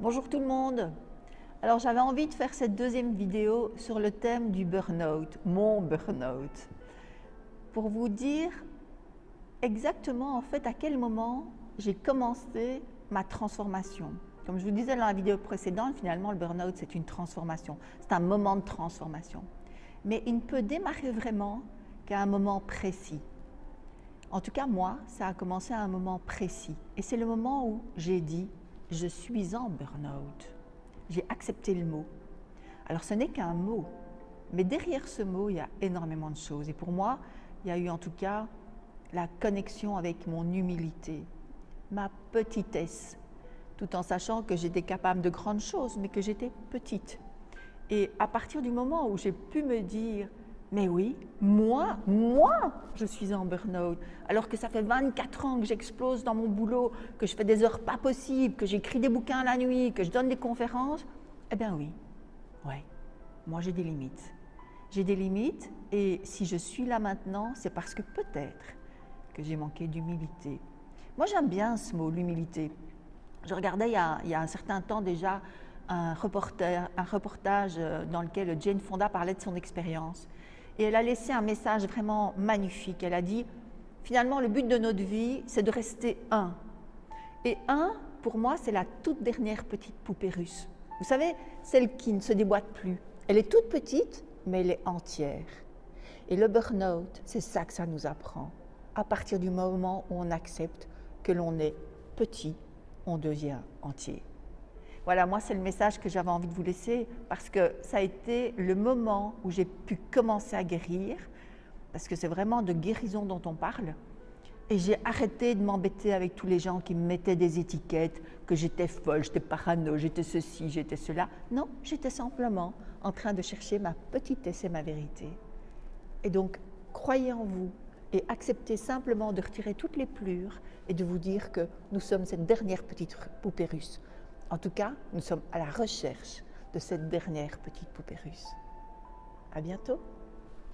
Bonjour tout le monde. Alors j'avais envie de faire cette deuxième vidéo sur le thème du burn-out, mon burn-out, pour vous dire exactement en fait à quel moment j'ai commencé ma transformation. Comme je vous disais dans la vidéo précédente, finalement le burn-out c'est une transformation, c'est un moment de transformation. Mais il ne peut démarrer vraiment qu'à un moment précis. En tout cas moi, ça a commencé à un moment précis et c'est le moment où j'ai dit « je suis en burn-out ». J'ai accepté le mot. Alors ce n'est qu'un mot, mais derrière ce mot, il y a énormément de choses. Et pour moi, il y a eu en tout cas la connexion avec mon humilité, ma petitesse, tout en sachant que j'étais capable de grandes choses, mais que j'étais petite. Et à partir du moment où j'ai pu me dire « mais oui, moi, je suis en burn-out, alors que ça fait 24 ans que j'explose dans mon boulot, que je fais des heures pas possibles, que j'écris des bouquins la nuit, que je donne des conférences, eh bien oui, ouais, moi j'ai des limites. J'ai des limites et si je suis là maintenant, c'est parce que peut-être que j'ai manqué d'humilité. Moi j'aime bien ce mot, l'humilité. Je regardais il y a un certain temps déjà un reportage dans lequel Jane Fonda parlait de son expérience. Et elle a laissé un message vraiment magnifique. Elle a dit, finalement, le but de notre vie, c'est de rester un. Et un, pour moi, c'est la toute dernière petite poupée russe. Vous savez, celle qui ne se déboîte plus. Elle est toute petite, mais elle est entière. Et le burn-out, c'est ça que ça nous apprend. À partir du moment où on accepte que l'on est petit, on devient entier. Voilà, moi c'est le message que j'avais envie de vous laisser parce que ça a été le moment où j'ai pu commencer à guérir, parce que c'est vraiment de guérison dont on parle. Et j'ai arrêté de m'embêter avec tous les gens qui me mettaient des étiquettes, que j'étais folle, j'étais parano, j'étais ceci, j'étais cela. Non, j'étais simplement en train de chercher ma petitesse et ma vérité. Et donc, croyez en vous et acceptez simplement de retirer toutes les plures et de vous dire que nous sommes cette dernière petite poupée russe. En tout cas, nous sommes à la recherche de cette dernière petite poupée russe. À bientôt.